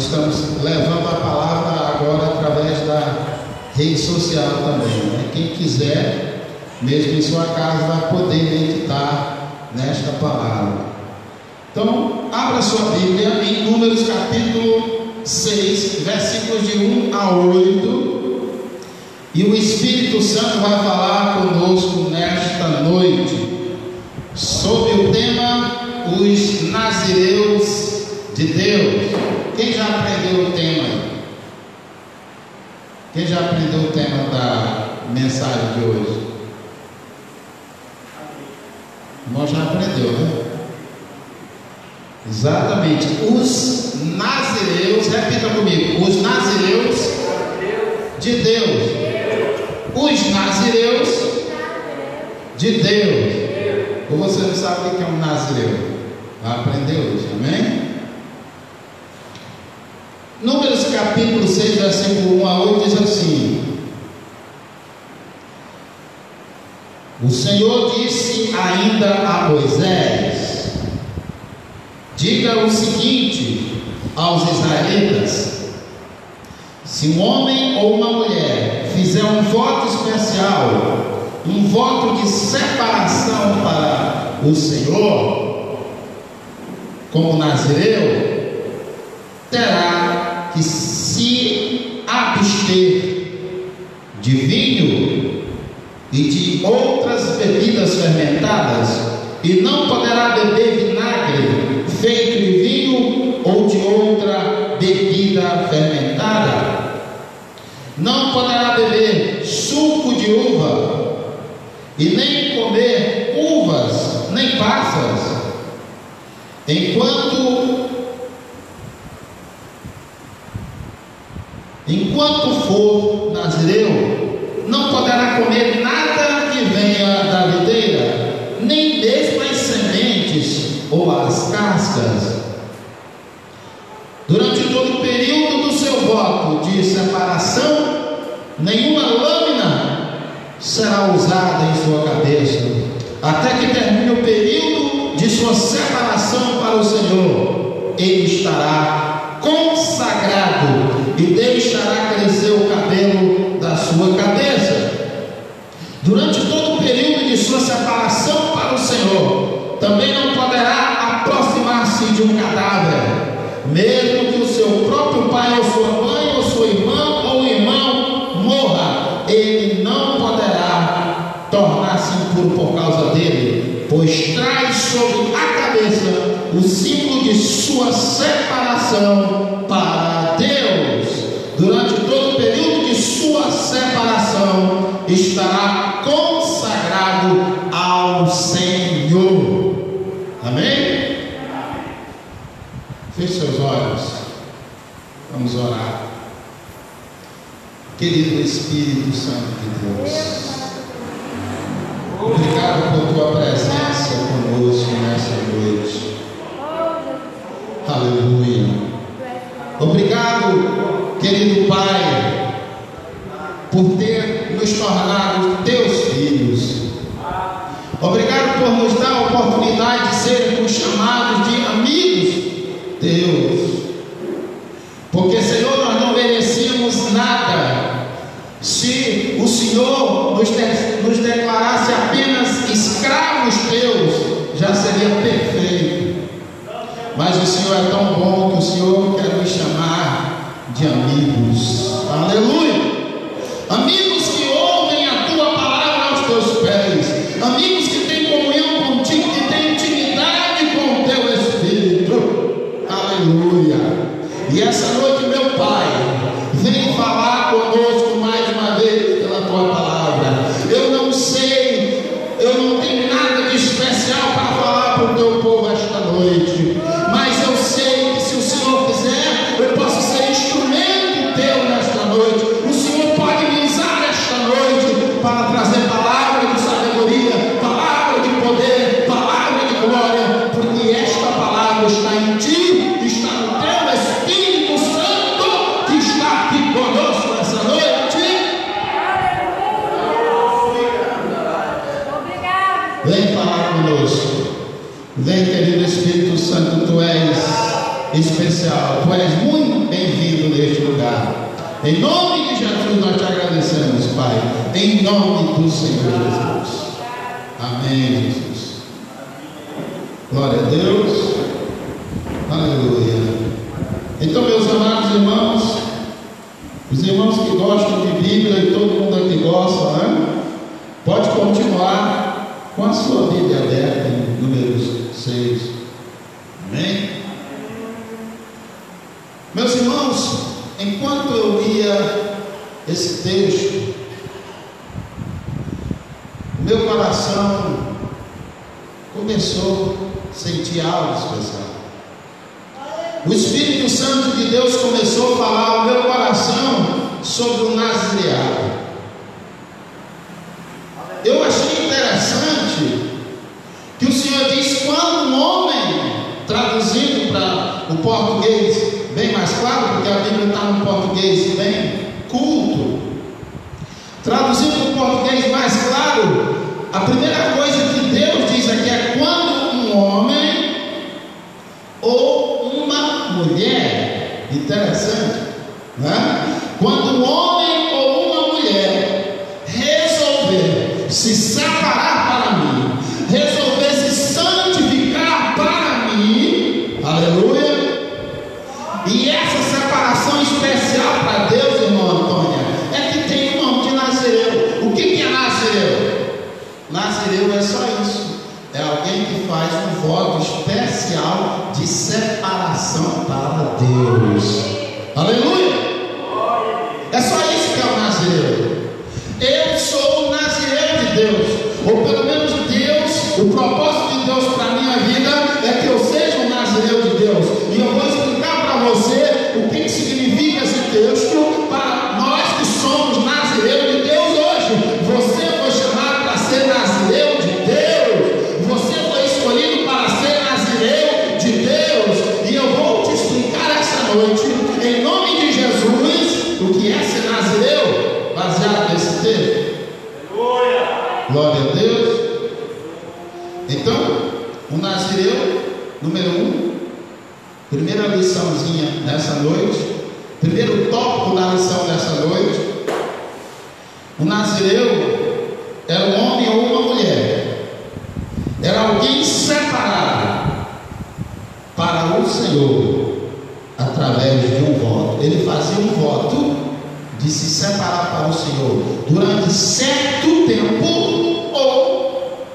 estamos levando a palavra agora através da rede social também, né? Quem quiser, mesmo em sua casa, vai poder meditar nesta palavra. Então, abra sua Bíblia em Números capítulo 6, versículos de 1 a 8, e o Espírito Santo vai falar conosco nesta noite sobre o tema os nazireus de Deus. Quem já aprendeu o tema? Quem já aprendeu o tema da mensagem de hoje? Irmão, já aprendeu, né? Exatamente. Os nazireus, repita comigo, os nazireus de Deus. Os nazireus de Deus. Ou você não sabe o que é um nazireu? Vai aprender hoje, amém? Números capítulo 6, versículo 1 a 8 diz assim: o Senhor disse ainda a Moisés: diga o seguinte aos israelitas: se um homem ou uma mulher fizer um voto especial, um voto de separação para o Senhor, como nazireu, terá que se abster de vinho e de outras bebidas fermentadas, e não poderá beber vinagre feito de vinho ou de outra bebida fermentada. Não poderá beber suco de uva, e nem comer uvas, nem passas, enquanto for nazireu, não poderá comer nada que venha da videira, nem mesmo as sementes ou as cascas. Durante todo o período do seu voto de separação, nenhuma lâmina será usada em sua cabeça, até que termine o período de sua separação para o Senhor. Ele estará consagrado e deixará crescer o cabelo da sua cabeça. Durante todo o período de sua separação para o Senhor, também não poderá aproximar-se de um cadáver, mesmo que o seu próprio pai ou sua mãe ou sua irmã ou irmão morra. Ele não poderá tornar-se impuro por causa dele, pois traz sobre a cabeça o símbolo de sua separação para Deus. Durante todo o período de sua separação, estará consagrado ao Senhor. Amém? Feche seus olhos, vamos orar. Querido Espírito Santo de Deus, obrigado por tua presença conosco nessa noite. Aleluia. Obrigado, querido Pai, por ter nos tornado teus filhos. Obrigado por nos dar a oportunidade de sermos chamados de amigos teus. Porque, Senhor, nós não merecíamos nada. Se o Senhor nos declarasse apenas escravos teus, já seria perfeito. Mas o Senhor é tão bom que o Senhor quer nos chamar de amigos. Aleluia! Amigos que ouvem a tua palavra aos teus pés, amigos que têm comunhão contigo, que têm intimidade com o teu Espírito. Aleluia! E essa noite, meu Pai, vem falar conosco mais uma vez pela tua palavra. Eu não sei, eu não tenho nada de especial para falar para o teu povo esta noite, mas eu sei que se o Senhor quiser, eu posso ser instrumento teu nesta noite. O Senhor pode me usar esta noite para trazer palavra de sabedoria, palavra de poder, palavra de glória, porque esta palavra está em ti, está no teu Espírito Santo que está aqui conosco nessa noite. Vem falar conosco. Vem, querido Espírito Santo, tu és especial, tu és muito bem Em nome de Jesus nós te agradecemos, Pai. Em nome do Senhor Jesus. Amém, Jesus. Glória a Deus. Aleluia. Então, meus amados irmãos, os irmãos que gostam de Bíblia e todo mundo aqui gosta, né? Pode continuar com a sua Bíblia aberta em Números 6. Amém? Meus irmãos, enquanto eu lia esse texto, o meu coração começou a sentir algo especial. O Espírito Santo de Deus começou a falar ao meu coração sobre o nazireado. Eu achei interessante que o Senhor diz: quando um homem, traduzindo para o português bem mais claro, porque a Bíblia está no português bem culto, traduzindo para o português mais claro, a primeira coisa que Deus diz aqui é quando um homem ou uma mulher. Interessante, né? Quando um homem ou uma mulher resolver se separar para mim, resolver se santificar para mim, aleluia. E essa separação especial para Deus, irmão Antônia, é que tem o nome de Nazireu. O que é Nazireu? Nazireu é só isso. É alguém que faz um voto especial de separação para Deus. Aleluia! É só isso que é o Nazireu. Eu sou o Nazireu de Deus, ou pelo menos Deus, o propósito de Deus para a minha vida é que eu seja um Nazireu de Deus. E eu vou explicar para você o que significa esse texto para nós que somos Nazireu de Deus hoje. Você foi chamado para ser Nazireu de Deus. Você foi escolhido para ser Nazireu de Deus. E eu vou te explicar essa noite, em nome de Jesus, o que é ser Nazireu, baseado nesse texto. Glória a Deus. Então, o Nazireu, número 1, primeira liçãozinha nessa noite, primeiro tópico da lição dessa noite. O Nazireu era um homem ou uma mulher, era alguém separado para o Senhor através de um voto. Ele fazia um voto de se separar para o Senhor durante certo tempo ou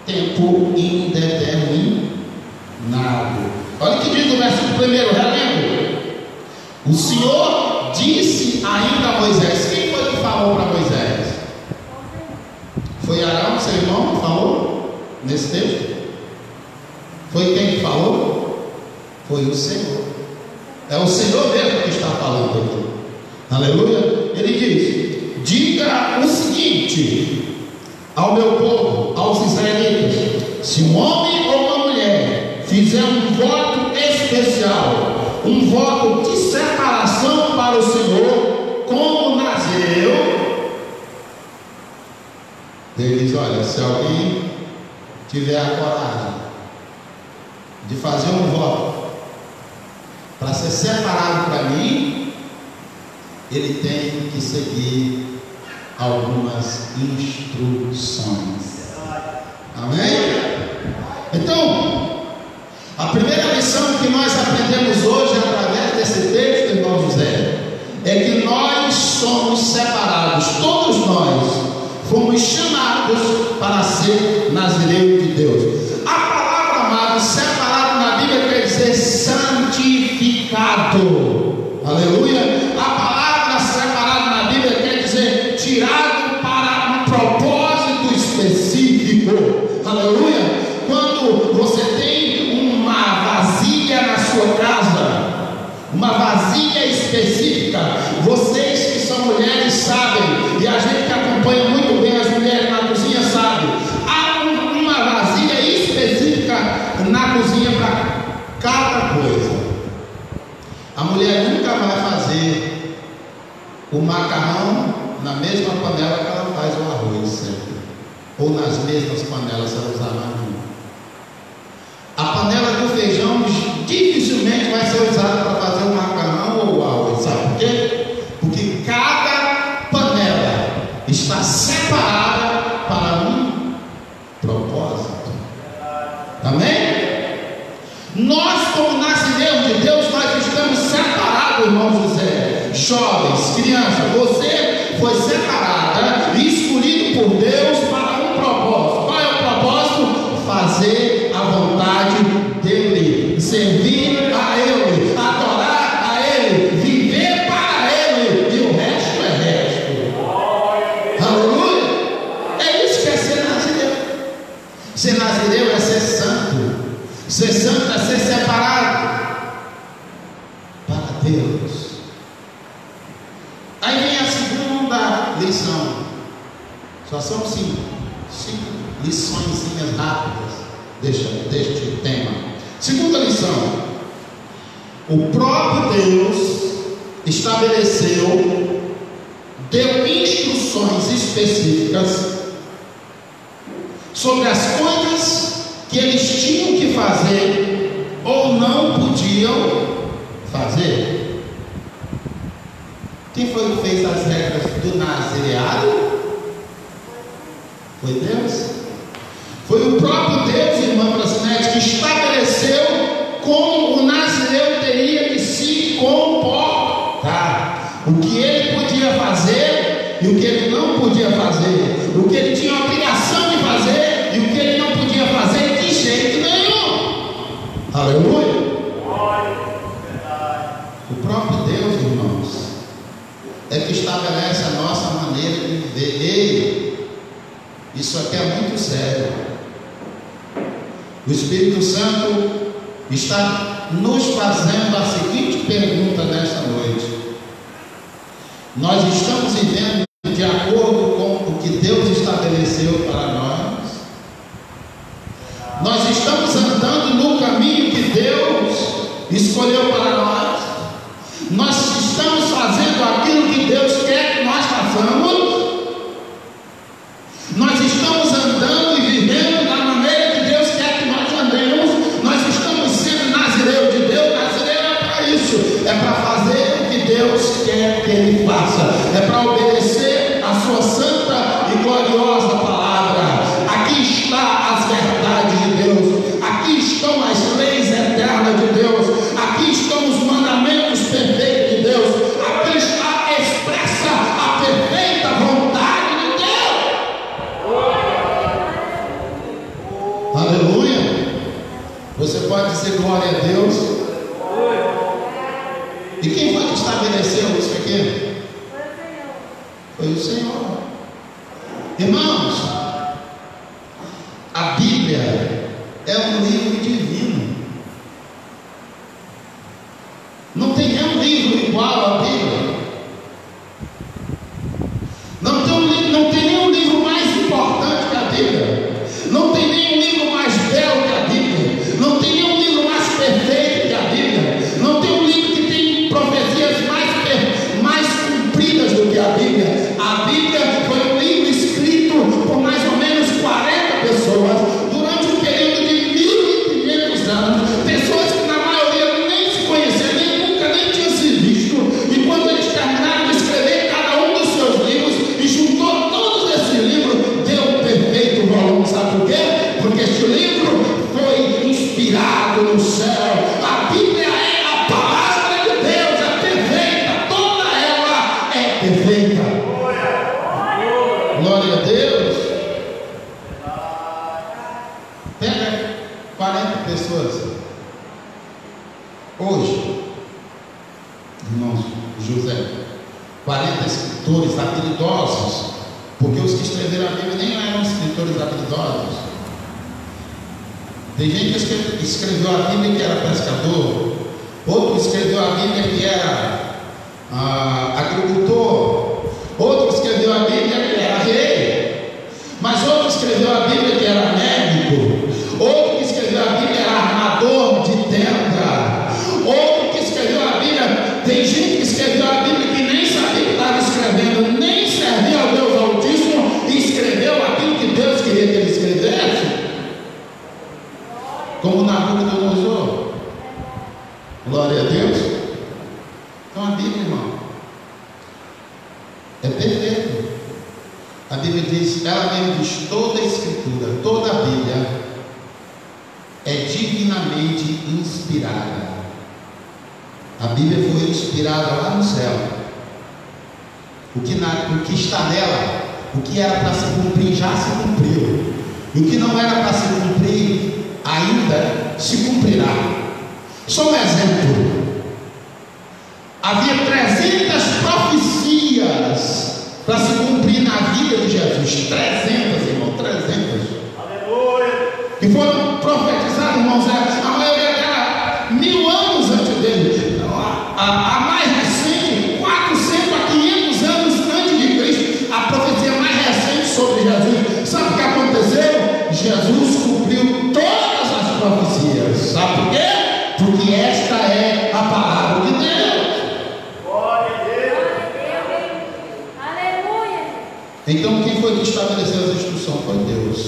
tempo indeterminado. Olha o que diz o versículo 1, relembro. O Senhor disse ainda a Moisés. Quem foi que falou para Moisés? Foi Arão, seu irmão, que falou nesse texto? Foi quem que falou? Foi o Senhor. É o Senhor mesmo que está falando aqui. Aleluia. Ele diz: diga o seguinte ao meu povo, aos israelitas: se um homem ou uma mulher fizer um voto especial, um voto de separação para o Senhor, como Nazireu, ele diz: olha, se alguém tiver a coragem de fazer um voto para ser separado para mim, ele tem que seguir algumas instruções. Amém? Então, a primeira lição que nós aprendemos hoje através desse texto, irmão José, é que nós somos separados. Todos nós fomos chamados para ser Nazireu de Deus. A palavra, amado, separado na Bíblia quer dizer santificado. Aleluia. A palavra separado na Bíblia quer dizer tirado para um propósito específico. Aleluia. Quando você tem uma vasilha na sua casa, uma vasilha específica, vocês que são mulheres sabem, e a gente que acompanha muito bem as mulheres na cozinha sabe, há uma vasilha específica na cozinha para cada coisa. A mulher nunca vai fazer o macarrão na mesma panela que ela faz o arroz sempre, ou nas mesmas panelas se ela usar mais uma. A panela do feijão dificilmente vai ser usada para fazer o macarrão ou o arroz. Sabe por quê? Porque irmão José, jovens, crianças, você foi separada e escolhido por Deus para um propósito. Qual é o propósito? Fazer a vontade dele, servir a ele, adorar a ele, viver para ele, e o resto é resto. Aleluia! É isso que é ser nazireu. Ser nazireu é ser santo. Ser santo é ser separado para Deus. Aí vem a segunda lição. Só são cinco liçõezinhas rápidas deste tema. Segunda lição: o próprio Deus estabeleceu, deu instruções específicas sobre as coisas que eles tinham que fazer ou não podiam fazer. Quem foi que fez as regras do nazireado? Foi Deus. Foi o próprio Deus, irmã Brasinete, que estabeleceu como o nazireu teria que se comportar, o que ele podia fazer e o que ele não podia fazer, o que ele tinha a obrigação de fazer e o que ele não podia fazer de jeito nenhum. Aleluia! O próprio Deus, irmãos, é que estabelece a nossa maneira de viver. Ei, isso aqui é muito sério. O Espírito Santo está nos fazendo a seguinte pergunta nesta noite: nós estamos vivendo de acordo com o que Deus estabeleceu para nós? Nós estamos andando no caminho que Deus escolheu para nós? Nós estamos fazendo aquilo que Deus quer que nós façamos? Nós estamos andando e vivendo da maneira que Deus quer que nós andemos? Nós estamos sendo nazireu de Deus? Nazireu é para isso, é para fazer o que Deus quer que ele faça, é para obedecer a sua santa e gloriosa palavra. Aqui está as verdades de Deus, aqui estão as leis eternas de Deus, aqui estão os mandamentos perfeitos de Deus, aqui está expressa a perfeita vontade de Deus. Aleluia! Você pode dizer glória a Deus? E quem foi que estabeleceu isso aqui? Foi o Senhor. Irmãos, a Bíblia é um livro divino. Não tem nenhum livro igual à Bíblia. Não tem nenhum livro mais importante que a Bíblia. Não tem nenhum livro mais belo que a Bíblia. Não tem nenhum livro mais perfeito que a Bíblia. Não tem um livro que tem profecias mais cumpridas do que a Bíblia. A Bíblia foi um livro escrito por mais ou menos 40 pessoas durante um período de 1500 anos. Pessoas que na maioria nem se conheciam, nem tinham se visto. E quando eles terminaram de escrever cada um dos seus livros e juntou todos esses livros, deu um perfeito volume. Sabe por quê? Porque este livro foi inspirado no céu. A Bíblia é a palavra de Deus, é perfeita, toda ela é perfeita. Glória a Deus. Pega 40 pessoas hoje, irmãos José, 40 escritores habilidosos, porque os que escreveram a Bíblia nem eram escritores habilidosos. Tem gente que escreveu a Bíblia que era pescador, outro escreveu a Bíblia que era agricultor, outro escreveu a Bíblia que era rei, mas outro escreveu a Bíblia que era médico, outro que escreveu a Bíblia era armador de tenda, outro que escreveu a Bíblia, tem gente que escreveu a Bíblia que nem sabia que estava escrevendo, nem servia ao Deus Altíssimo e escreveu aquilo que Deus queria que ele escrevesse, como Nabucodonosor. Glória a Deus. Então a Bíblia, irmão, é perfeita. A Bíblia diz, ela mesmo diz, toda a Escritura, toda a Bíblia é divinamente inspirada. A Bíblia foi inspirada lá no céu. O que está nela, o que era para se cumprir, já se cumpriu. E o que não era para se cumprir, ainda se cumprirá. Só um exemplo. Havia 300 profecias para se cumprir na vida de Jesus. 300, irmão, 300. Aleluia. Que foram profetizadas, irmãos, a maioria era 1000 anos antes dele. A mais recente, 400 a 500 anos antes de Cristo. A profecia mais recente sobre Jesus. Sabe o que aconteceu? Jesus cumpriu todas as profecias. Sabe por quê? Porque esta é a palavra de Deus. Glória a Deus. Aleluia. Então quem foi que estabeleceu as instruções? Foi Deus,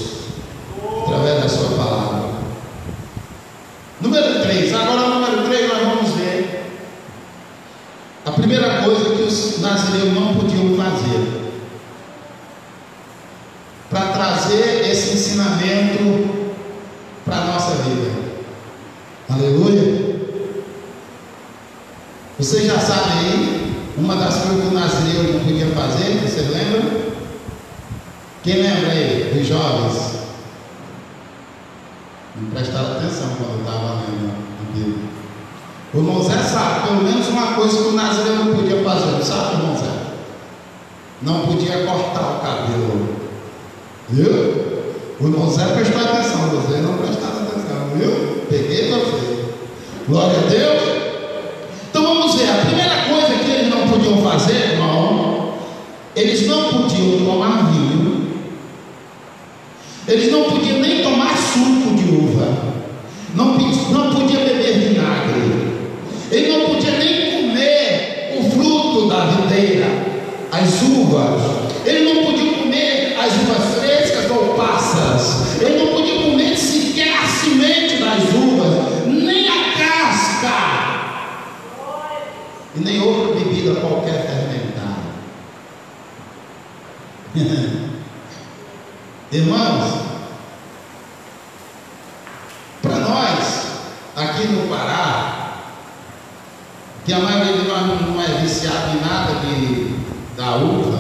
através da sua palavra. Número 3. Agora número 3 nós vamos ver a primeira coisa que os nazireus não podiam fazer para trazer esse ensinamento para a nossa vida. Aleluia. Vocês já sabem aí uma das coisas que o nazireu não podia fazer, vocês lembram? Quem lembra aí dos jovens? Não prestaram atenção quando eu estava lendo a Bíblia. O irmão Zé sabe pelo menos uma coisa que o nazireu não podia fazer, sabe, irmão Zé? Não podia cortar o cabelo. Viu? O irmão Zé prestou atenção, vocês não prestaram atenção, viu? Peguei você. Glória a Deus. Então vamos ver, a primeira coisa que eles não podiam fazer, irmão, eles não podiam tomar vinho, eles não podiam nem tomar suco de uva, não podia beber vinagre, ele não podia nem comer o fruto da videira, as uvas, ele não podia comer as uvas frescas ou passas, ele não podia comer sequer a semente das uvas, nem a casca, e nem outra bebida qualquer fermentada. Irmãos, para nós aqui no Pará, que a maioria de nós não é viciado em nada da uva,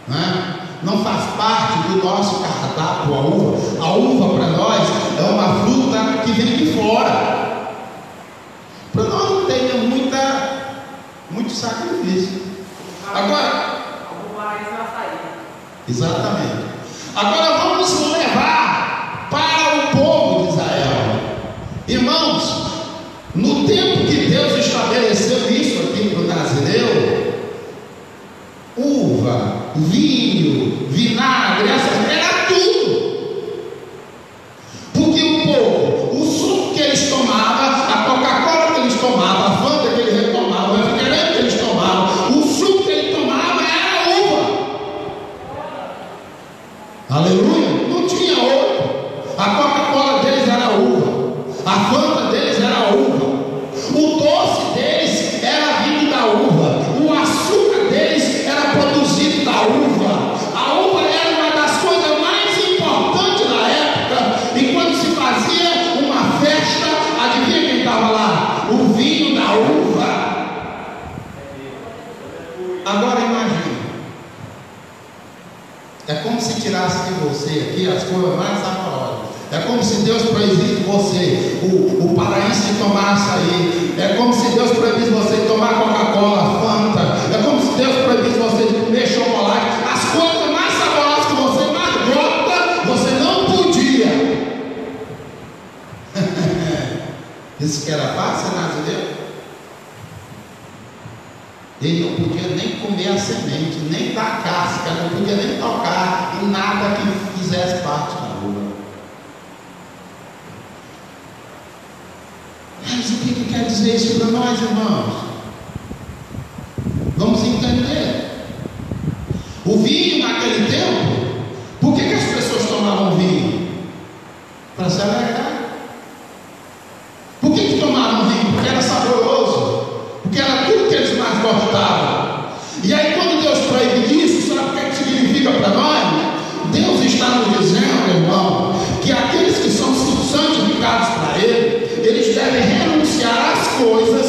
né? Não faz parte do nosso cardápio a uva. A uva para nós é uma fruta que vem de fora. Para nós não tem muito sacrifício. Agora, exatamente. Agora vamos levar para o povo de Israel. Irmãos, no tempo que Deus estabeleceu isso aqui para o nazireu, uva, vinho, vinagre, era tudo. Porque o povo, o suco que eles tomavam, a Coca-Cola que eles tomavam, a Fanta que eles tomavam, o refrigerante que eles tomavam, o suco que eles tomavam era uva. Aleluia. Não tinha outro. A Coca-Cola deles era uva, a Fanta deles era uva, o doce deles era vindo da uva, o açúcar deles era produzido da uva. A uva era uma das coisas mais importantes da época. E quando se fazia uma festa, adivinha quem estava lá? O vinho da uva. Agora imagine, é como se tirasse de você aqui as coisas mais saborosas. É como se Deus proibisse você, o paraíso, de tomar açaí. É como se Deus proibisse você de tomar Coca-Cola, Fanta. É como se Deus proibisse você de comer chocolate. As coisas mais saborosas que você mais gosta, você não podia. Isso que era fácil, nazireu? Ele não podia nem comer a semente, nem dar casca, não podia nem tocar em nada que fizesse parte da uva. Mas o que quer dizer isso para nós, irmãos? Vamos entender. O vinho naquele tempo, por que as pessoas tomavam vinho? Para se alegrar. Por que tomavam vinho? Porque era saboroso, porque era tudo que eles mais gostavam. E aí quando Deus proíbe isso, sabe o que significa para nós? Deus está nos dizendo, irmão, que aqueles que são santificados para Ele, eles devem renunciar às coisas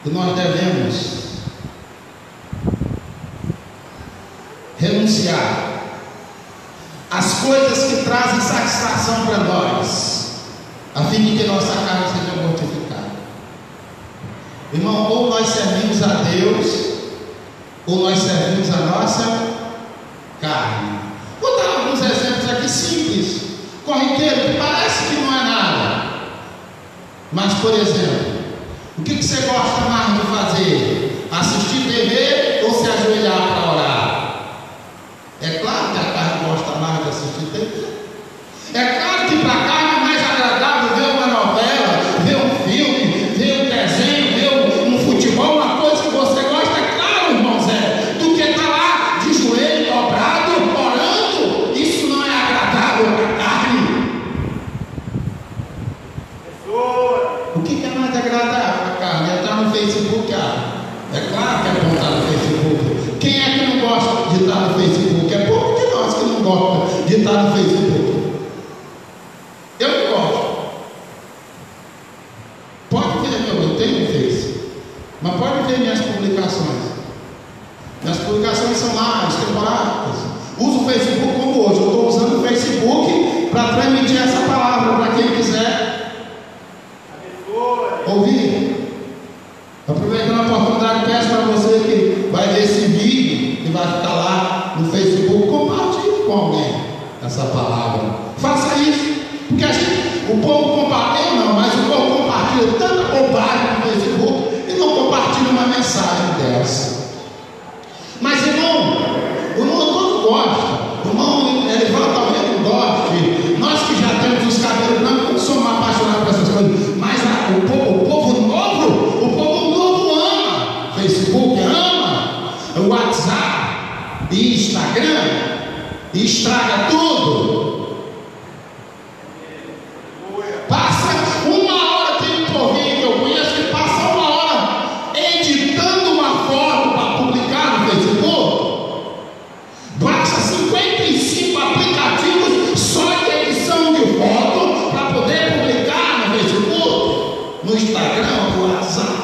que nós devemos renunciar às coisas que trazem satisfação para nós, a fim de que nossa carne seja mortificada. Irmão, ou nós servimos a Deus, ou nós servimos a nossa carne. Vou dar alguns exemplos aqui simples, corriqueiro, que parece que não é nada. Mas, por exemplo, o que você gosta mais de fazer? Assistir TV ou se ajoelhar para orar? É claro que a carne gosta mais de assistir TV. É claro que para a carne é mais agradável ver uma novela, ver um filme, ver um desenho, ver um futebol, uma coisa que você gosta, é claro, irmão Zé, do que estar lá de joelho dobrado, orando. Isso não é agradável para a carne. O que é mais agradável para a carne? É estar no Facebook. É claro que é bom estar no Facebook. Quem é que não gosta de estar no Facebook? É pouco de nós que não gostam de estar no Facebook. Eu não gosto. Pode ver, eu tenho um Face, mas pode ver minhas publicações. Minhas publicações são lá, extemporáneas. Uso o Facebook como hoje. Eu estou usando o Facebook para transmitir essa palavra para quem quiser ouvir. Aproveitando a oportunidade, peço para você que vai ver esse vídeo, que vai ficar lá no Facebook, compartilhe com alguém essa palavra. Faça isso, porque o povo compartilha, não, mas o povo compartilha tanta bobagem no Facebook e não compartilha uma mensagem dessa. Mas irmão todo gosta, irmão Elivaldo talvez não goste, nós que já temos os cabelos brancos não somos apaixonados por essas coisas, mas o povo novo ama Facebook, ama o WhatsApp e Instagram, e estraga tudo. Passa uma hora, tem um povinho que eu conheço que passa uma hora editando uma foto para publicar no Facebook. Baixa 55 aplicativos só de edição de foto para poder publicar no Facebook, no Instagram, no WhatsApp.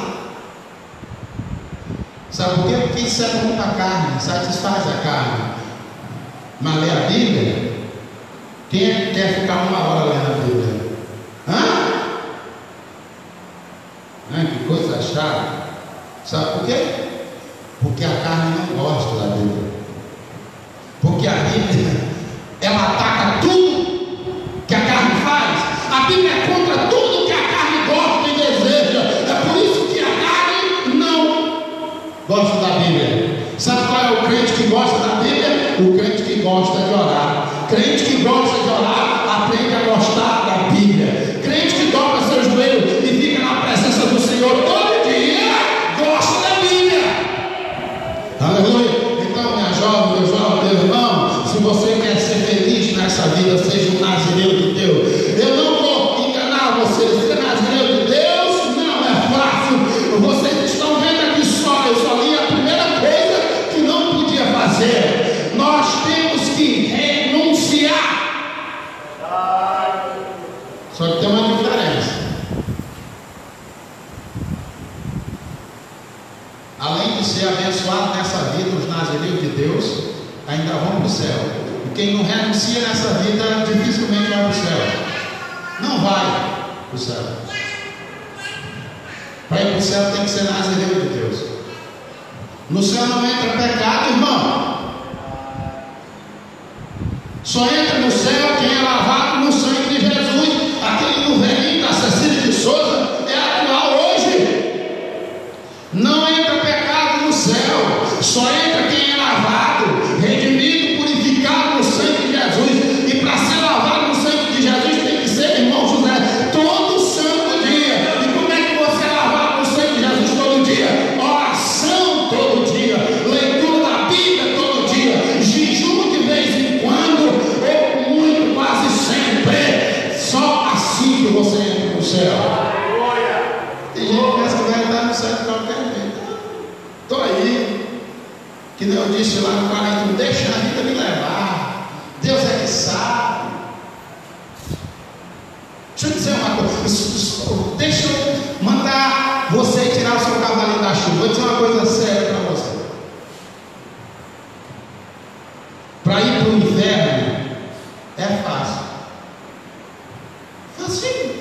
Sabe por quê? Porque isso é bom para a carne, satisfaz a carne. Mas ler a Bíblia, quem é que quer ficar uma hora lendo a Bíblia? Que coisa chata. Sabe por quê? Porque a carne não gosta da Bíblia. Porque a Bíblia, ela ataca tudo que a carne faz. A Bíblia é contra tudo que a carne gosta e deseja. É por isso que a carne não gosta da Bíblia. Sabe qual é o crente que gosta da Bíblia? O crente que gosta de orar. Crente que gosta de orar, aprende a gostar da Bíblia. Crente que dobra seus joelhos e fica na presença do Senhor todo dia, gosta da Bíblia. Aleluia. Então, minha jovem, meu jovem, meu irmão, se você quer ser feliz nessa vida, seja um nazireu de Deus. Eu não vou enganar vocês. Ser nazireu de Deus não é fácil. Vocês estão vendo aqui só, eu só li a primeira coisa que não podia fazer. Nós temos que renunciar. Só que tem uma diferença. Além de ser abençoado nessa vida, os nazireus de Deus ainda vão para o céu. E quem não renuncia nessa vida dificilmente vai para o céu. Não vai para o céu. Para ir para o céu tem que ser nazireu de Deus. No céu não entra pecado, irmão. Só entra no céu quem é lavado no sangue de Jesus. Aquele no velhinho da Cecília de Souza é atual hoje. Não entra pecado no céu. Só entra quem é lavado, redimido, purificado no sangue de Jesus. E para ser lavado no sangue de Jesus tem que ser, irmão José, todo santo dia. E como é que você é lavado no sangue de Jesus todo dia? Oração todo dia, leitura da Bíblia todo dia, jejum de vez em quando, ou muito, quase sempre. Só assim que você entra no céu. Tem gente que pensa que vai entrar no céu de qualquer jeito. Estou aí, que nem eu disse lá no 41, deixa a vida me levar. Deus é que sabe. Deixa eu dizer uma coisa. Deixa eu mandar você tirar o seu cavalinho chuva. Vou dizer uma coisa séria para você. Para ir para o inferno é fácil. Facinho.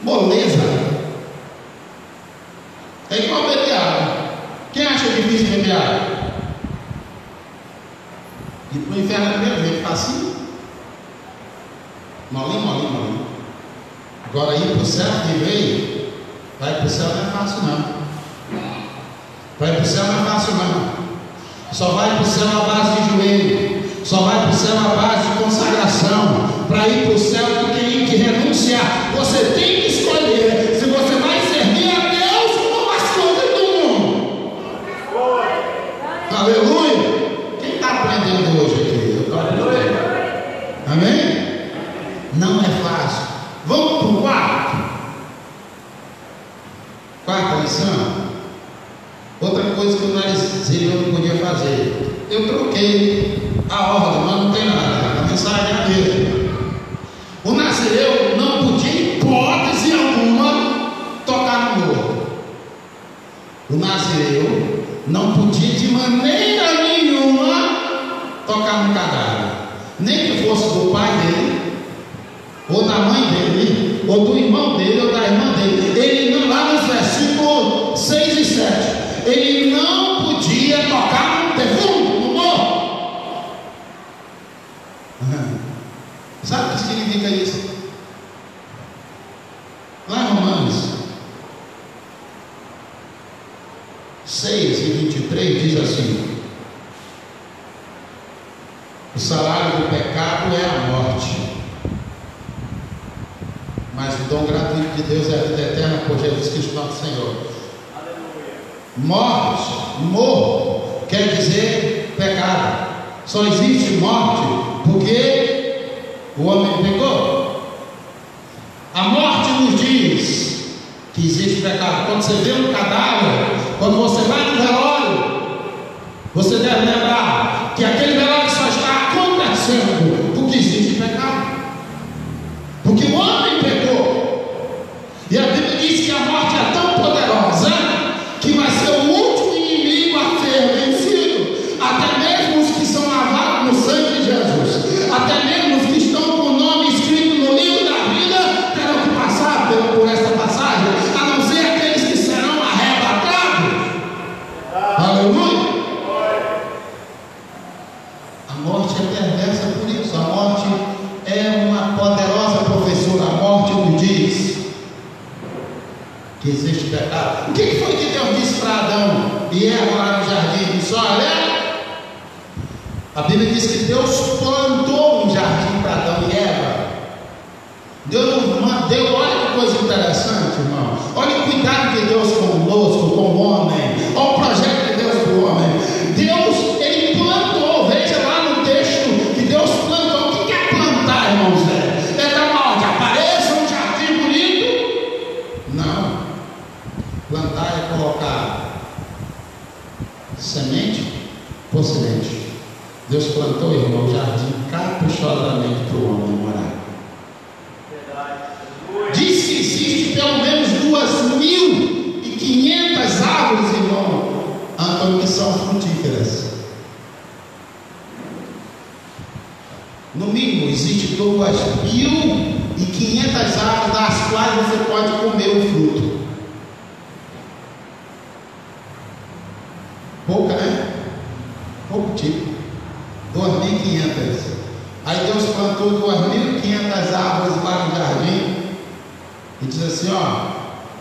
Moleza. É igual beber água. Quem acha difícil beber água? Ir para o inferno é mesmo jeito, facinho. Molinho, molinho, molinho. Agora ir para o céu de vez, vai para o céu não é fácil não. Vai para o céu não é fácil não. Só vai para o céu à base de joelho. Só vai para o céu à base de consagração. Para ir para o céu tu tem que renunciar. Você tem que escolher se você vai servir a Deus ou as coisas do mundo. Aleluia. Quem está aprendendo hoje aqui? Eu estou aprendendo. Amém? Não é fácil. Vamos para o quarta lição. Outra coisa que o Nazireu não podia fazer. Eu troquei a ordem, mas não tem nada. A mensagem é a mesma. O Nazireu não podia, em hipótese alguma, tocar no morto. O Nazireu não podia, de maneira nenhuma, tocar no cadáver. Nem que fosse do pai dele, ou da mãe dele, ou do irmão dele, ou da irmã dele. Ele não, lá nos versículos 6 e 7, ele não podia tocar no defunto, no morto. Sabe o que significa isso? Lá em Romanos 6 e 23 diz assim: o salário do pecado é a morte, mas o dom gratuito de Deus é a vida eterna por Jesus Cristo nosso Senhor. Morte, morto, quer dizer pecado. Só existe morte porque o homem pecou. A morte nos diz que existe pecado. Quando você vê um cadáver, quando você vai no velório, você deve lembrar que aquele velório só está acontecendo porque existe pecado. Porque o homem pecou. E a Bíblia diz que a morte é tão poderosa que vai ser o último inimigo a ser vencido. Até mesmo os que são lavados no sangue de Jesus, até mesmo os que estão com o nome escrito no livro da vida, terão que passar por esta passagem, a não ser aqueles que serão arrebatados. Aleluia. A morte é perversa por isso. A morte é uma poderosa professora. A morte nos diz que existe pecado. O que foi que Deus disse para Adão e Eva lá no jardim? Disse: olha, a Bíblia diz que Deus plantou um jardim para Adão e Eva. Deus não deu. Olha que coisa interessante, irmão. Olha o cuidado de Deus conosco, com o homem. Olha o projeto de Deus para o homem. Deus, ele plantou. Veja lá no texto que Deus plantou. O que é plantar, irmãos? É dar uma ordem: apareça um jardim bonito? Não. Plantar é colocar semente por semente. Deus plantou, irmão, o jardim caprichosamente para o homem morar. Diz que existe pelo menos 2.500 árvores, irmão, Antônio, que são frutíferas. No mínimo, existe 2.500 árvores das quais você pode comer o fruto. Pouca, né? Pouco tipo. 2.500. Aí Deus plantou 2.500 árvores lá no jardim e diz assim: ó,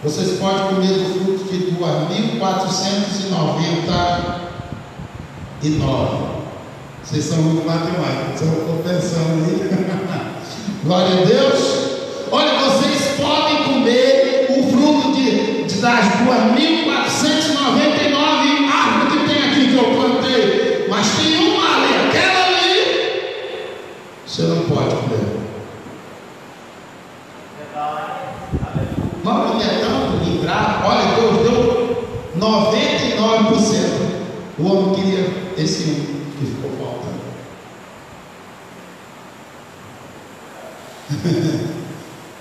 vocês podem comer do fruto de 2.499. Vocês são muito matemáticos, eu estou pensando aí. Glória a Deus. Olha, vocês podem comer o fruto das 2.499 árvores que tem aqui que eu plantei, mas tem uma ali, aquela ali, você não pode comer. Não é tanto livrar. Olha, Deus deu 99%. O homem queria esse um que ficou faltando.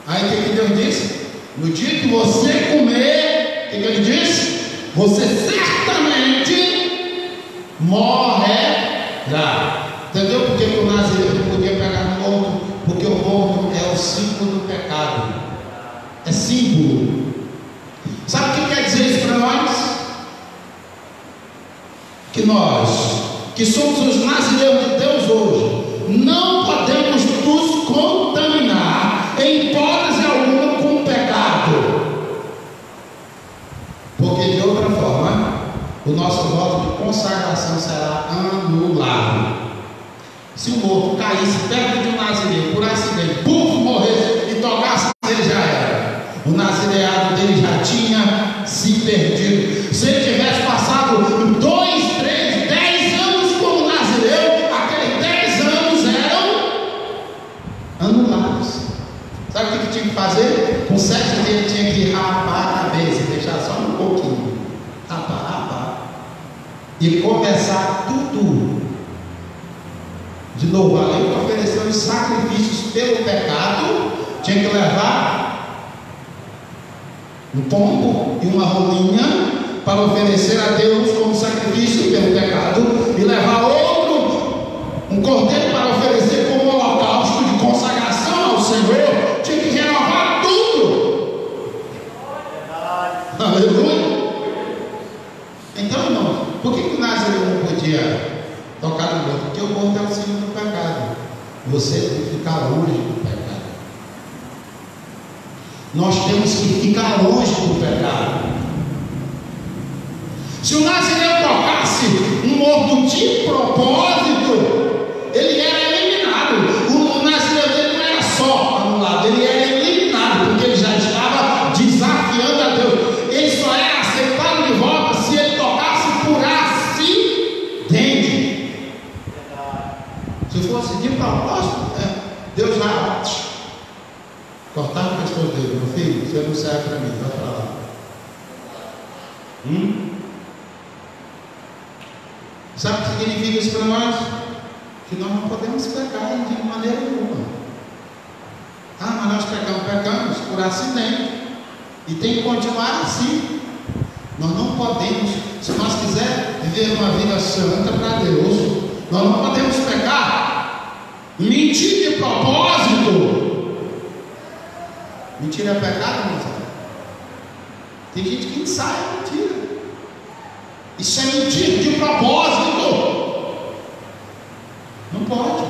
Aí o que Deus disse? No dia que você comer, que ele disse? Você certamente morrerá. Entendeu por que o Nazireu não podia pegar no morto? Porque o morto é o símbolo do pecado. É símbolo. Sabe o que quer dizer isso para nós? Que nós, que somos os nazireus de Deus hoje, não podemos nos contaminar em hipótese alguma com o pecado. Porque de outra forma, o nosso voto de consagração será anulado. Se o morto caísse perto de um nazireu por acidente, morresse e tocasse nele, já era. O nazireado dele já tinha se perdido. Se ele tivesse passado 2, 3, 10 anos como nazireu, aqueles 10 anos eram anulados. Sabe o que tinha que fazer? Com 7 dias ele tinha que rapar a cabeça, deixar só um pouquinho, rapar, e começar tudo de novo. Além de oferecer os sacrifícios pelo pecado, tinha que levar um pombo e uma rolinha para oferecer a Deus como sacrifício pelo pecado, e levar um cordeiro para oferecer como holocausto de consagração ao Senhor. Tinha que renovar tudo. Aleluia. Então, irmãos, por que o Nazireu não podia tocar no morto? Porque o morto é o símbolo do pecado. Você tem que ficar longe do pecado. Nós temos que ficar longe do pecado. Se o Nazireu tocasse um morto de propósito, ele era eliminado. O Nazireu dele não era só anulado, ele era eliminado, porque ele já estava desafiando a Deus. Ele só era aceitado de volta se ele tocasse por acidente. Se fosse de propósito, Deus já cortava o pastor dele: meu filho, você não serve para mim, vai para lá. Sabe o que significa isso para nós? Que nós não podemos pecar de maneira nenhuma. Mas nós pecamos por acidente, e tem que continuar assim. Nós não podemos, se nós quisermos viver uma vida santa para Deus, nós não podemos pecar, mentir de propósito. Mentira é pecado, meu irmão? Tem gente que ensaia mentira. Isso é mentira de propósito. Não pode.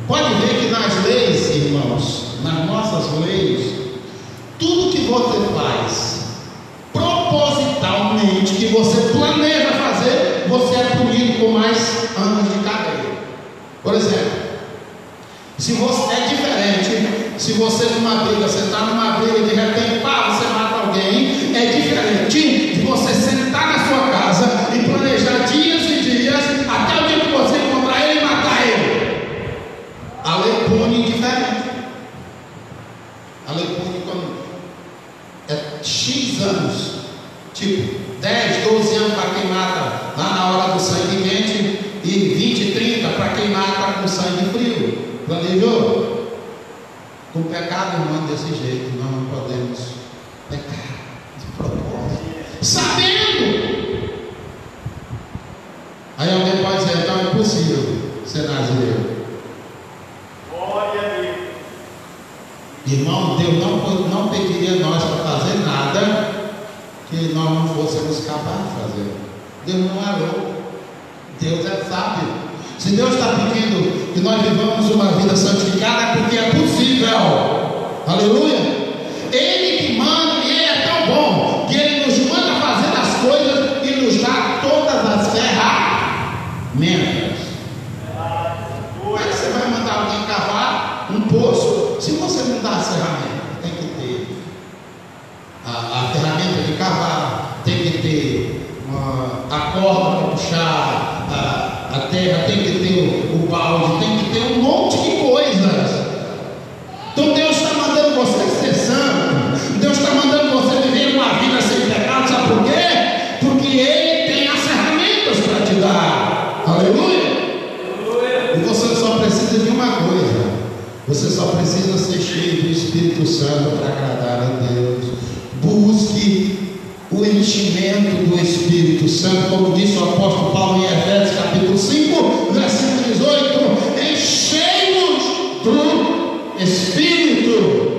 Pode ver que nas leis, irmãos, nas nossas leis, tudo que você faz propositalmente, que você planeja fazer, você é punido com mais anos de cadeia. Por exemplo, se você é diferente, se você numa briga, você está numa briga, de repente, você mata alguém, é diferente de você sentar na sua casa e planejar dias e dias até o dia que você encontrar ele e matar ele. A lei pune diferente. A lei pune quando é X anos, tipo 10, 12 anos para quem mata lá na hora do sangue quente, e 20, 30 para quem mata com sangue frio. Planejou? Com pecado, irmão, desse jeito, nós não podemos pecar de propósito, sabendo. Aí alguém pode dizer: então é impossível ser nazireu. Glória a Deus. Irmão, Deus não pediria nós para fazer nada que nós não fôssemos capazes de fazer. Deus não é louco, Deus é sábio. Se Deus está pedindo que nós vivamos uma vida santificada, é porque é possível. Aleluia. Ele que manda, e Ele é tão bom que Ele nos manda fazer as coisas e nos dá todas as ferramentas. Como é que você vai mandar alguém cavar um poço se você não dá as ferramentas? Tem que ter a ferramenta de cavar, tem que ter a corda para puxar a terra, tem que ter o balde, tem que ter um monte de coisas. Então Deus está mandando você ser para agradar a Deus. Busque o enchimento do Espírito Santo, como disse o apóstolo Paulo em Efésios capítulo 5, versículo 18: enchei-vos do Espírito.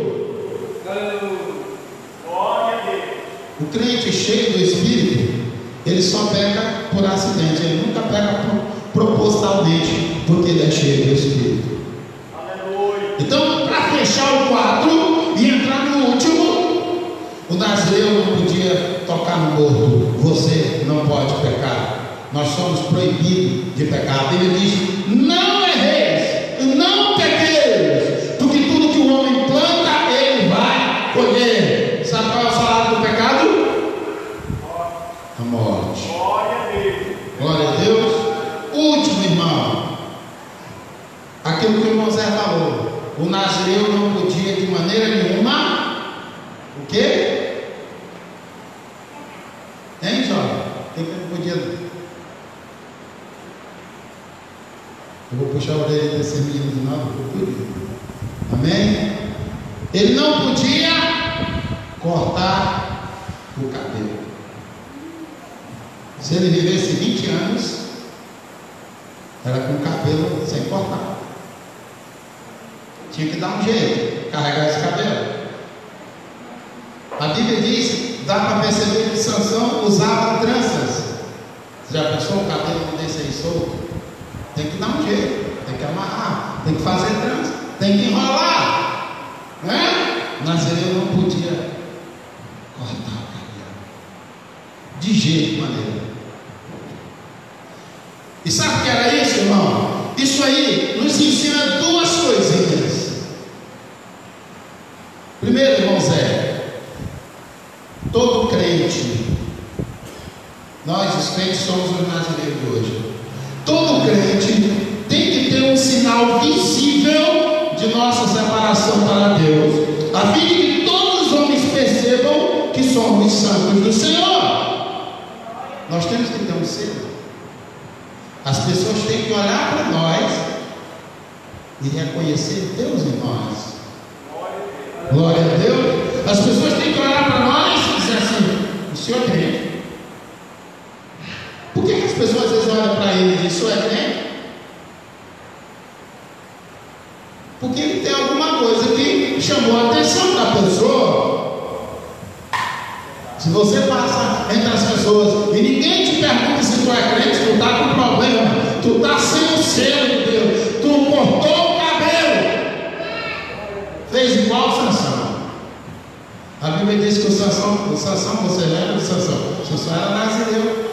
O crente cheio do Espírito, ele só peca por acidente, ele nunca peca propositalmente, porque ele é cheio do Espírito. Então, para fechar o quadro e entrar no último, o nazireu não podia tocar no morto. Você não pode pecar. Nós somos proibidos de pecar. A Bíblia diz: não erreis, não pequeis, porque tudo que o homem planta, ele vai colher. Sabe qual é o salário do pecado? A morte. Glória a Deus. Último, irmão, aquilo que o irmão Zé falou: o nazireu não podia de maneira nenhuma, o quê? Hein, jovem? O que ele não podia? Eu vou puxar a orelha desse menino de novo, amém? Ele não podia cortar o cabelo. Se ele vivesse 20 anos, era com o cabelo sem cortar. Tinha que dar um jeito, carregar esse cabelo. A Bíblia diz, dá para perceber que Sansão usava tranças. Você já pensou o cabelo desse aí solto? Tem que dar um jeito, tem que amarrar, tem que fazer trança, tem que enrolar, né? Nazireu não podia cortar o cabelo de jeito maneira. E sabe o que era isso, irmão? Isso aí nos ensina duas coisinhas. Primeiro, irmão Zé, todo crente, nós os crentes somos os nazireus de hoje. Todo crente tem que ter um sinal visível de nossa separação para Deus, a fim de que todos os homens percebam que somos santos do Senhor. Nós temos que ter um selo. As pessoas têm que olhar para nós e reconhecer Deus em nós. Glória a Deus. As pessoas têm que olhar para nós e dizer assim: o senhor é crente? Por que as pessoas às vezes olham para ele e dizem: o senhor é crente? Porque ele tem alguma coisa que chamou a atenção da pessoa. Se você passa entre as pessoas e ninguém te pergunta se tu é crente, tu está com problema, tu está sem o selo de Deus, tu cortou o cabelo, fez igual Sansão. A Bíblia diz que o Sansão, você lembra do Sansão? O Sansão era nazireu.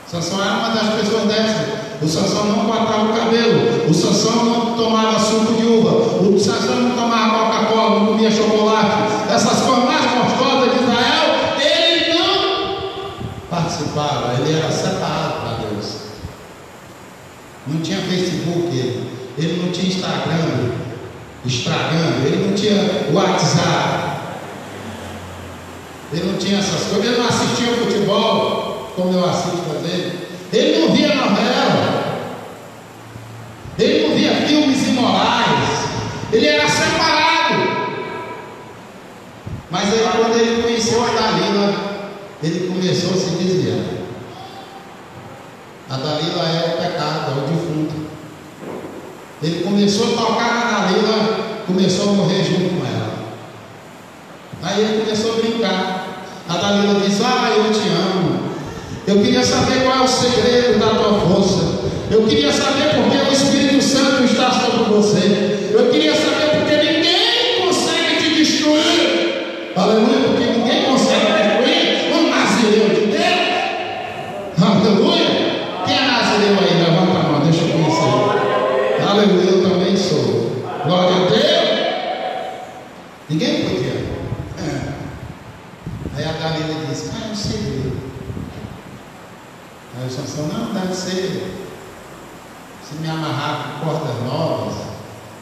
O Sansão era uma das pessoas dessas. O Sansão não cortava o cabelo, o Sansão não tomava suco de uva, o Sansão não tomava Coca-Cola, não comia chocolate, essas coisas mais gostosas de Israel, ele não participava, ele era separado para Deus. Não tinha Facebook, ele não tinha Instagram, ele não tinha WhatsApp, ele não tinha essas coisas, ele não assistia futebol como eu assisto às vezes, ele não via novela, ele não via filmes imorais, ele era separado. Mas aí, quando ele conheceu a Dalila, ele começou a se desviar. A Dalila é o pecado, é o defunto. Ele começou a tocar na Dalila, começou a morrer junto com ela. Aí ele começou a brincar. A Dalila disse: ah, eu te amo. Eu queria saber qual é o segredo da tua força. Eu queria saber porque o Espírito Santo está sobre você. Eu queria saber porque ninguém consegue te destruir. Aleluia, porque ninguém consegue destruir um nazireu de Deus. Aleluia. Quem é nazireu aí? Levanta a mão, deixa eu conhecer. Aleluia, eu também sou. Glória a Deus. Ninguém podia. Aí a Dalila disse: ah, é um segredo. Aí o Sansão: não, deve ser. Se me amarrar com cordas novas,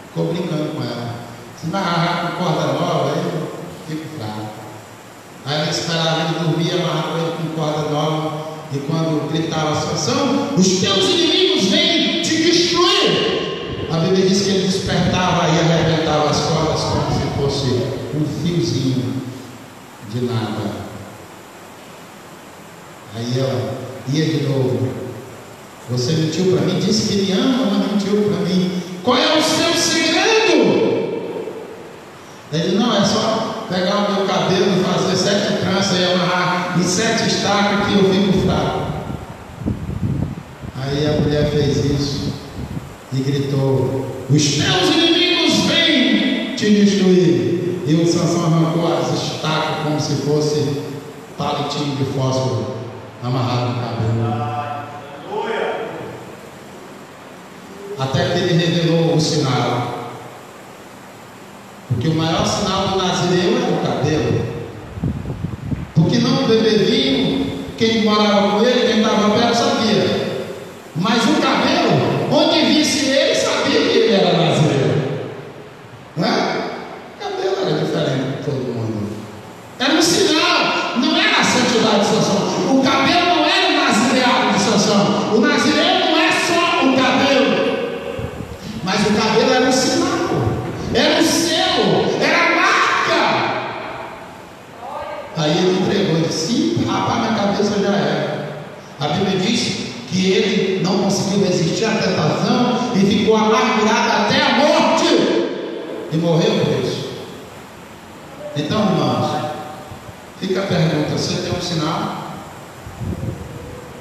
ficou brincando com ela. Se me amarrar com corda nova, aí eu fico fraco. Aí ela esperava ele dormir, amarrava ele com corda nova. E quando gritava: Sansão, os teus inimigos vêm te destruir. A Bíblia Bíblia diz que ele despertava e arrebentava as cordas como se fosse um fiozinho de nada. Aí ela ia de novo. Você mentiu para mim, disse que me ama, mas mentiu para mim. Qual é o seu segredo? Ele, não, é só pegar o meu cabelo, fazer 7 tranças e amarrar em 7 estacas que eu fico fraco. Aí a mulher fez isso e gritou: os teus inimigos vêm te destruir. E o Sansão arrancou as estacas como se fosse palitinho de fósforo amarrado no cabelo. Até que ele revelou o sinal. Porque o maior sinal do Nazireu é o cabelo. Porque não beber vinho, quem morava com ele, quem estava perto sabia. Mas o cabelo, onde visse ele, sabia que ele era Nazireu. Não é? O cabelo era diferente de todo mundo. Era um sinal, não era a santidade de Sansão. O cabelo não era o nazireado de Sansão. O Nazireu não é só o cabelo. Mas o cabelo era um sinal, era um selo, era a marca. Aí ele entregou e disse: rapaz, minha cabeça já era. A Bíblia diz que ele não conseguiu resistir à tentação e ficou amargurado até a morte e morreu por isso. Então, irmãos, fica a pergunta: você tem um sinal?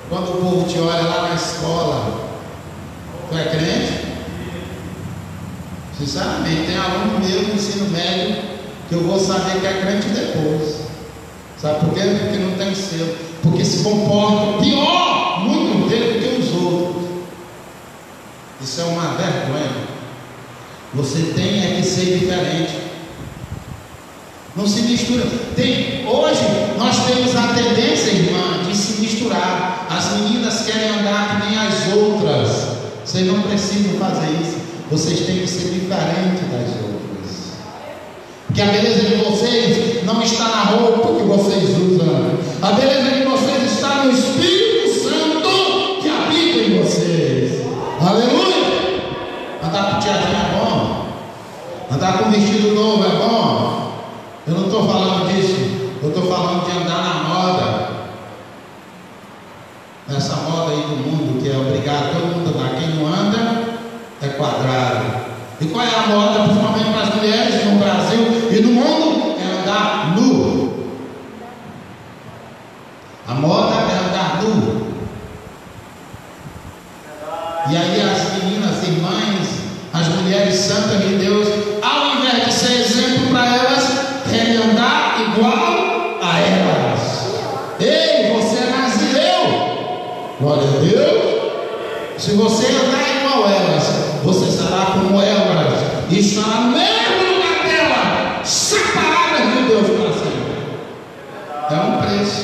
Quando o povo te olha lá na escola, tu é crente? Sinceramente, tem aluno meu no ensino médio que eu vou saber que é crente depois. Sabe por quê? Porque não tem selo. Porque se comporta pior, muito dele, do que os outros. Isso é uma vergonha. Você tem que ser diferente. Não se mistura. Hoje nós temos a tendência, irmã, de se misturar. As meninas querem andar que nem as outras. Vocês não precisam fazer isso. Vocês têm que ser diferente das outras. Porque a beleza de vocês não está na roupa que vocês usam. A beleza de vocês está no Espírito Santo que habita em vocês. Aleluia! Andar com teatrinho é bom. Andar com vestido novo é bom. Eu não estou falando disso. Eu estou falando de andar na moda. Nessa moda aí do mundo que é obrigado todo mundo a andar. Quem não anda é quadrado. E qual é a moda, principalmente para as mulheres no Brasil e no mundo? É andar nu. A moda é andar nu. E aí as meninas, irmãs, as mulheres santas de Deus, ao invés de ser exemplo para elas, querem andar igual a elas. Ei, você é nazireu. Glória a Deus. Se você andar igual a elas, você será como elas e estará no mesmo lugar dela, separada de Deus para sempre. É um preço.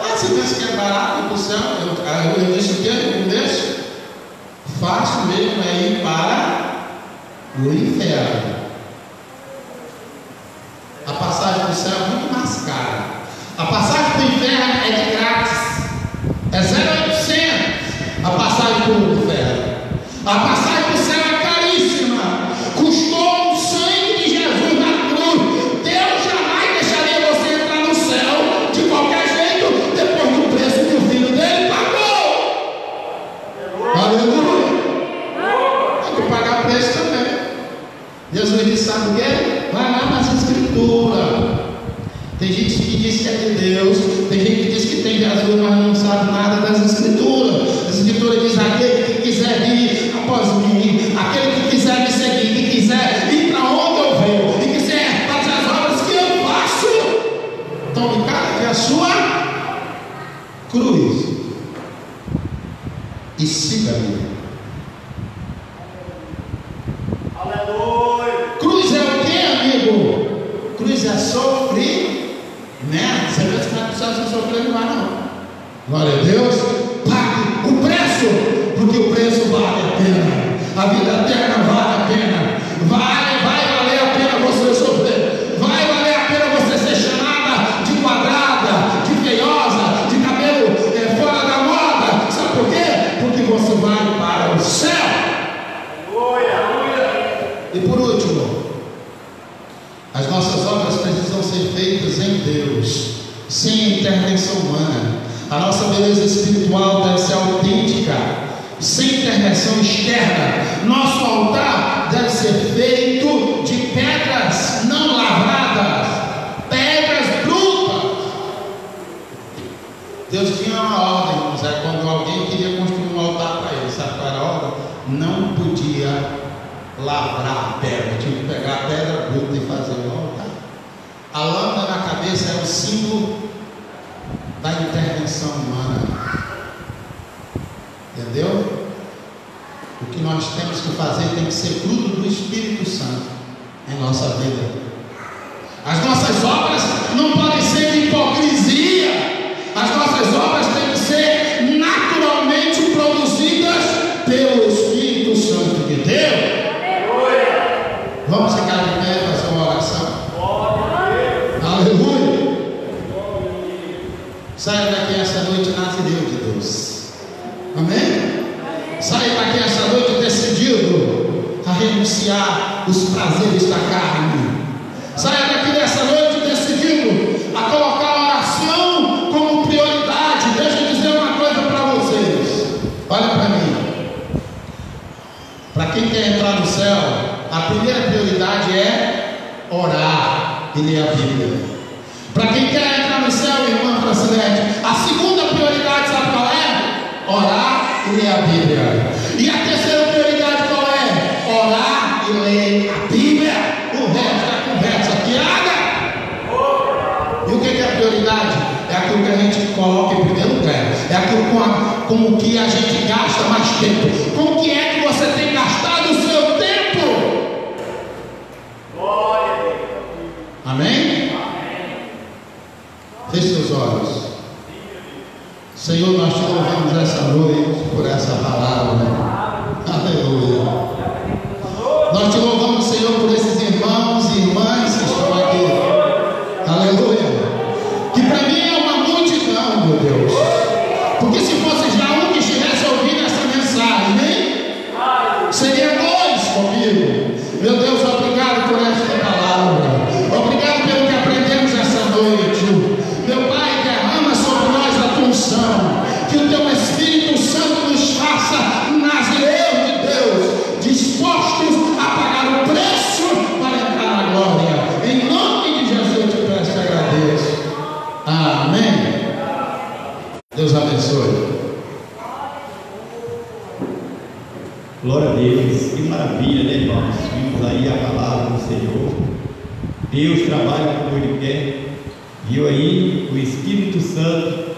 Você pensa que é barato ir para o céu? Eu disse o que no começo? Fácil mesmo é ir para o inferno. A passagem para o céu é muito mais cara. A passagem para o inferno é de grátis. É 0,800 a passagem para o inferno. A passagem para o céu é caríssima. Custou o sangue de Jesus na cruz. Deus jamais deixaria você entrar no céu de qualquer jeito, depois do preço que o filho dele pagou. Aleluia. Tem que pagar preço também. Jesus disse: sabe o que? Vai lá nas escrituras. Tem gente que diz que é de Deus, tem gente que diz que tem Jesus, mas não sabe nada das escrituras. As escrituras diz: aquele que quiser vir após mim, aquele que quiser me seguir, que quiser ir para onde eu vou, e quiser fazer as obras que eu faço, tome cada dia a sua cruz e siga-me. Aleluia! Cruz é o que, amigo? Cruz é sofrer, né? Você vê que não precisa se sofrer demais, não. Glória a Deus. Pague o preço, porque o preço vale a pena. A vida eterna vale a pena. Vai valer a pena você sofrer. Vai valer a pena você ser chamada de quadrada, de feiosa, de cabelo fora da moda. Sabe por quê? Porque você vai para o céu. nossas obras precisam ser feitas em Deus, sem intervenção humana. A nossa beleza espiritual deve ser autêntica, sem intervenção externa. Nosso altar deve ser feito de pedras não lavradas, pedras brutas. Deus tinha uma ordem, quando alguém queria construir um altar para ele, sabe qual era a ordem? Não podia lavrar a pedra, tinha que pegar a pedra bruta e fazer o altar. A lâmpada na cabeça é o símbolo da intervenção humana. Entendeu? O que nós temos que fazer tem que ser fruto do Espírito Santo em nossa vida. As nossas obras não podem ser de hipocrisia. As nossas obras têm que ser naturalmente produzidas pelo Espírito Santo de Deus. Vamos ficar de pé e fazer uma oração. Aleluia. Saia daqui esta noite na Deus de Deus. Amém? Saia daqui esta noite decidido a renunciar os prazeres da carne. Saia daqui dessa noite decidido a colocar a oração como prioridade. Deixa eu dizer uma coisa para vocês. Olha para mim. Para quem quer entrar no céu, a primeira prioridade é orar e ler a Bíblia. Para quem quer entrar no céu, irmã Francilete, a segunda prioridade, sabe qual é? Orar e ler a Bíblia. E a terceira prioridade qual é? Orar e ler a Bíblia. O resto é conversa fiada. E o que é a prioridade? É aquilo que a gente coloca em primeiro lugar. É aquilo com o que a gente gasta mais tempo. Com o que é que você tem gastado o seu tempo? Amém? Feche seus olhos. Senhor, nós te louvamos essa noite por essa palavra. Aleluia. Nós te louvamos, Senhor, por esses irmãos e irmãs que estão aqui. Aleluia. Que para mim é uma multidão, meu Deus. Porque se fosse já um que estivesse ouvindo essa mensagem, seria dois comigo. Meu Deus, obrigado por esta palavra. Obrigado pelo que aprendemos essa noite. Meu Pai, derrama sobre nós a tua unção. Que o teu Espírito Santo nos faça nazareus de Deus, dispostos a pagar o preço para entrar na glória. Em nome de Jesus eu te peço e agradeço. Amém. Deus abençoe. Glória a Deus, que maravilha, né, irmãos? Vimos aí a palavra do Senhor. Deus trabalha como Ele quer. Viu aí o Espírito Santo